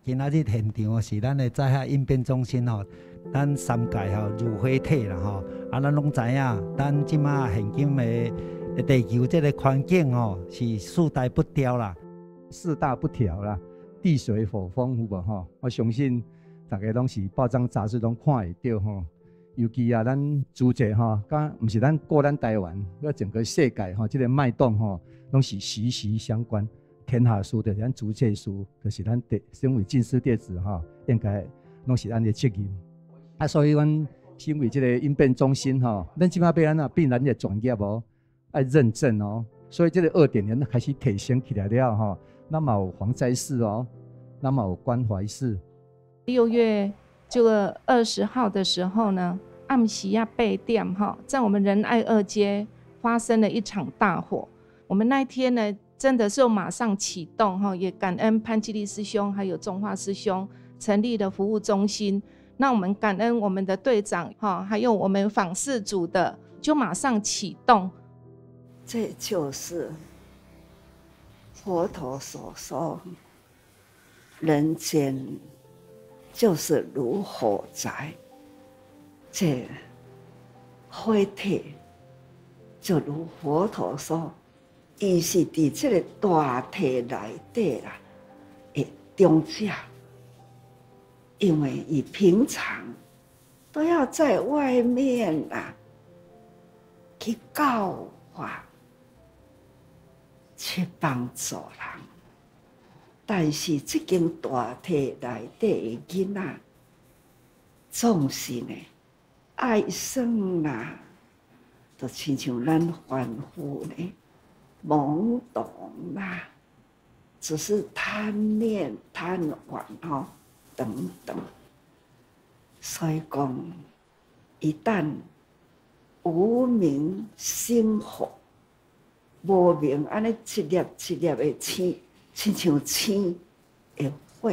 今仔日现场是咱的在下应变中心吼，咱3届如火体啦吼，咱拢知影，咱即马现今的地球这个环境是四大不调啦，四大不调啦，地水火风有无吼？我相信大家拢是报章杂志拢看会到吼。尤其咱主席敢毋是咱咱台湾，整个世界这个脉动拢是息息相关。天下事就是咱主席事，就是咱身为进士弟子应该拢是咱的责任。所以阮身为这个应变中心咱即马要安变咱的专业要认证所以这个2.0开始提升起来了那么有防灾室那么有关怀室。6月20号的时候呢，暗时8点在我们仁爱2街发生了一场大火。我们那一天呢，真的是马上启动也感恩潘基利师兄还有中华师兄成立了服务中心。那我们感恩我们的队长还有我们访视组的，就马上启动。这就是佛陀所说，人间就是如火灾，这火体就如佛陀说，伊是伫这个大体内底啦的中者，因为伊平常都要在外面去教化，去帮助人，但是这间大体内底的囡仔，总是呢爱生啦，就亲像咱凡夫呢懵懂啦，只是贪念、贪玩等等。所以讲，一旦无明生火，无明安尼一粒一粒的星，亲像星的火，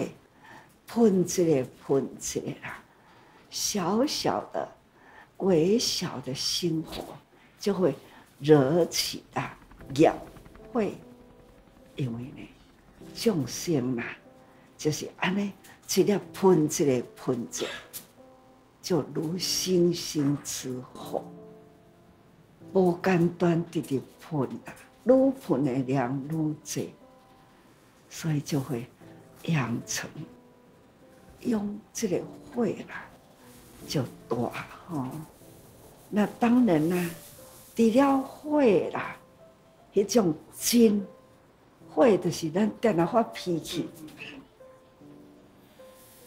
喷一个喷一个啦，小小的、微小的星火就会惹起业火，因为呢，众生就是安尼一粒喷一个喷一个，就如星星之火。无间断直直喷愈喷的量愈多，所以就会养成用这个火就大那当然除了火迄种真火，就是咱电脑发脾气，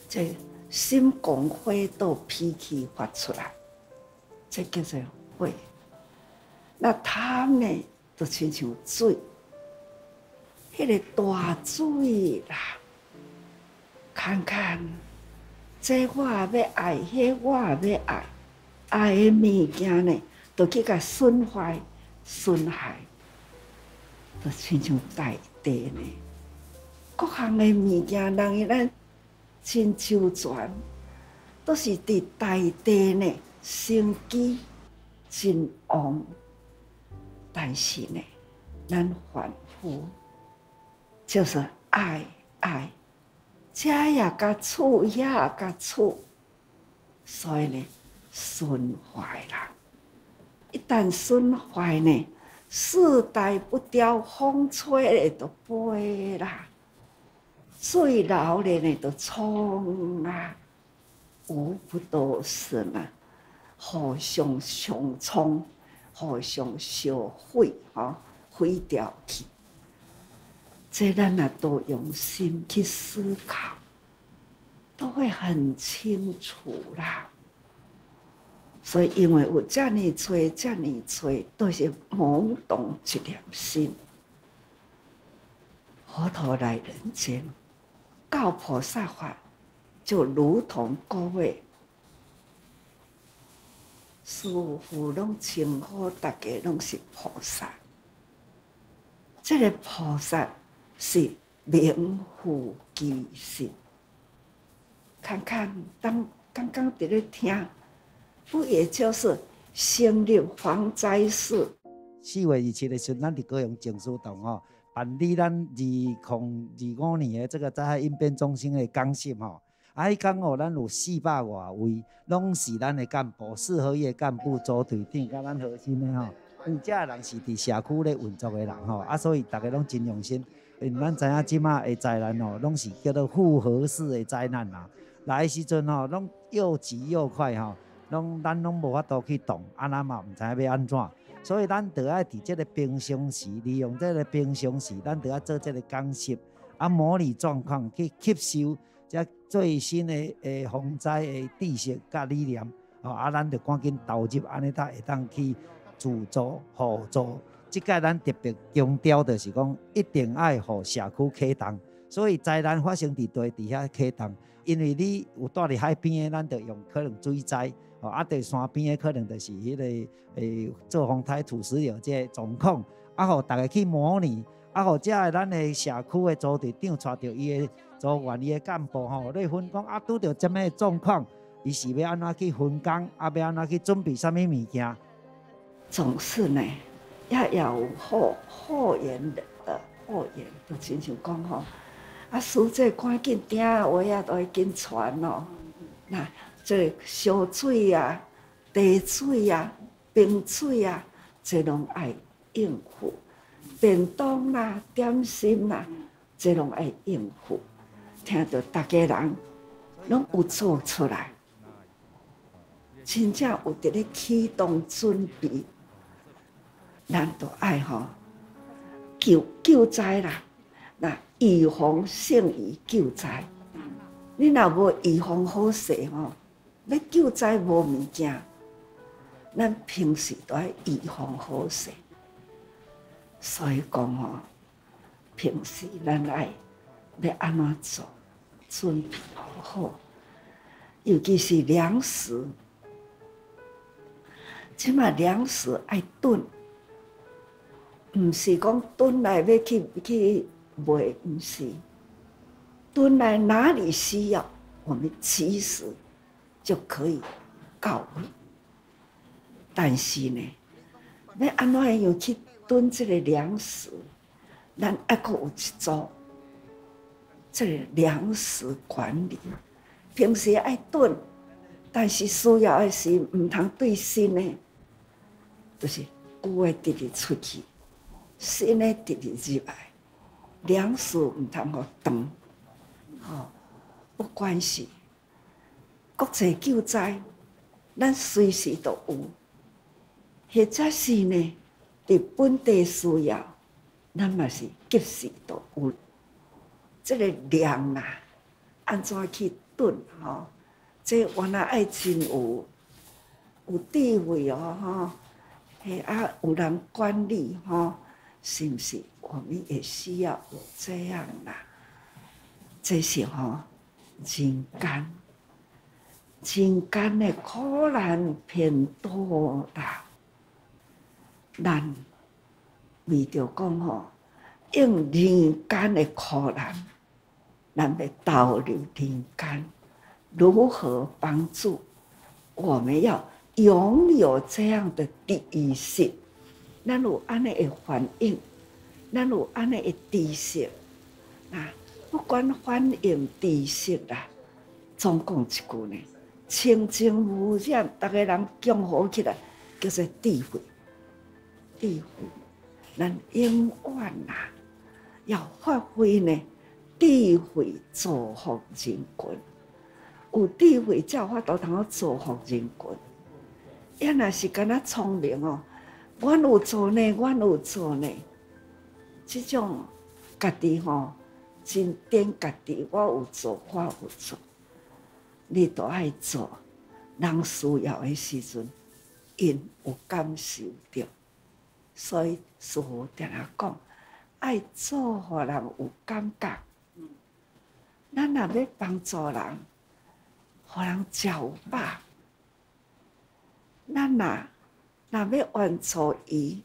这心狂火都脾气发出来，这叫做火。那汤呢，就亲像水，迄个大水啦，看看，这我也要爱，迄我也要爱，爱的物件呢，就去甲损坏、损害，就亲像大地呢，各项的物件，人伊咱真周全，都是伫大地呢生机真旺。但是呢，咱凡夫就是爱，这也甲处，也甲处，所以呢，损坏啦。一旦损坏呢，四大不调，风吹的就飞啦，水流的呢就冲无不都是互相相冲。互相烧毁毁掉去，这咱都用心去思考，都会很清楚啦。所以，因为有这么多，都是懵懂一粒心。佛陀来人间，教菩萨法，就如同各位。师父拢称呼大家拢是菩萨，这个菩萨是名副其实。看看刚刚在咧听，不也就是成立防灾室？ 4月27日的时候，咱伫高雄净土洞办理咱2025年的这个灾害应变中心的讲习吼。迄讲哦，咱有400多位，拢是咱的干部、四合一干部、组队长，甲咱核心的吼。因这人是伫社区咧运作的人吼，所以大家拢真用心。因咱知影即马的灾难哦，拢是叫做复合式的灾难啦。来的时阵吼，拢又急又快吼，咱拢无法度去动，咱嘛毋知影要安怎。所以咱得爱伫这个平常时，利用这个平常时，咱得爱做这个讲习，模拟状况去吸收这最新的防灾的知识甲理念，咱就赶紧投入，安尼才会当去自助互助。即届咱特别强调的是讲，一定爱互社区启动。所以灾难发生伫遐启动，因为你有住伫海边的，咱就用可能水灾。伫山边的可能就是迄个做风台土石流这状况，互大家去模拟，互这咱的社区的组队长带着伊的组员、伊的干部来分工，拄着这么的状况，伊是要安怎去分工，要安怎去准备什么物件？总是呢，要有后援的后援，就亲像讲吼，使者赶紧订话都会紧传哦，那。这烧水啊、茶水啊、冰水啊，这拢爱应付。便当啦、点心啦，这拢爱应付。听到大家人拢有做出来，真正有伫咧启动准备，咱都爱救灾啦。那预防胜于救灾，你若无预防好势吼。要救灾无物件，咱平时都要预防好势。所以讲吼，平时咱要安怎做，准备好，尤其是粮食。即马粮食爱囤，毋是讲囤来要去卖，毋是囤来哪里需要，我们及时就可以到位，但是呢，要安怎样去囤这个粮食？咱还阁有一组这个粮食管理，平时爱囤，但是需要的是唔通对新的，就是旧的直直出去，新的直直入来，粮食唔通互断，不关系。国际救灾，咱随时都有；或者是呢，伫本地需要，咱嘛是及时都有。这个量啊，安怎去囤吼？这原来爱真有智慧哦，有人管理吼，是不是？我们也需要有这样啦。这是人间的苦难偏多啦，咱为着讲用人间的苦难，咱要导入人间，如何帮助？我们要拥有这样的第一性，咱有安尼的反应，咱有安尼的知识，不管反应知识啦，总讲一句呢。清净无染，大家人共好起来，叫做智慧。智慧，咱永远要发挥呢智慧造福人群。有智慧才有法度通造福人群。也若是干那聪明阮有做呢，阮有做呢，这种家己真点家己，我有做，我有做。你都爱做，人需要的时阵，因有感受到，所以师父定定讲，爱做互人有感觉。咱若要帮助人，互人食有饱，咱若要援助伊，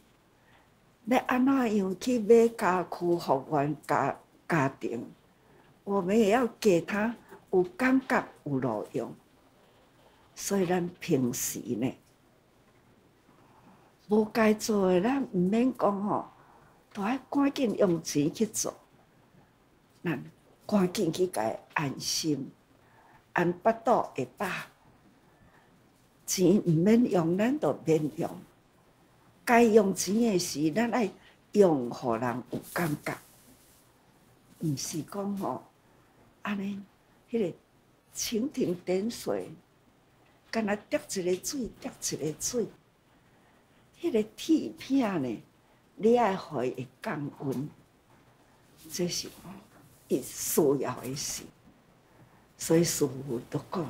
要安怎样去买家具服务家庭，我们也要给他。有感觉有路用，所以咱平时呢，无该做的咱唔免讲都要赶紧用钱去做，咱赶紧去甲伊安心，安巴肚会饱，钱毋免用，咱就免用。该用钱的时，咱爱用，互人有感觉，毋是讲吼安尼，迄个蜻蜓点水，干那滴一个水，滴一个水，迄个铁片呢，你爱互伊会降温，这是伊需要的事。所以师父都讲，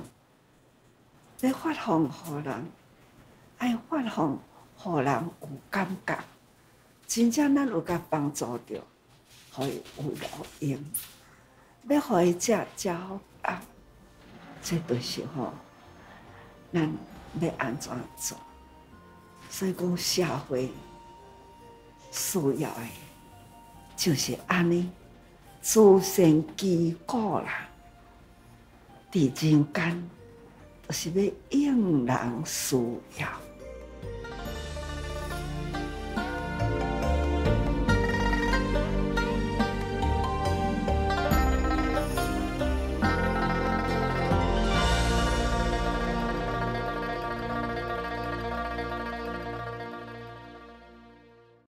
要发放互人，爱发放互人有感觉，真正咱有甲帮助着，互伊有路用。要互伊食好啊，这就是吼，咱要安怎做？所以讲社会需要的，就是安尼，自善其果啦。伫人间，就是要应人需要。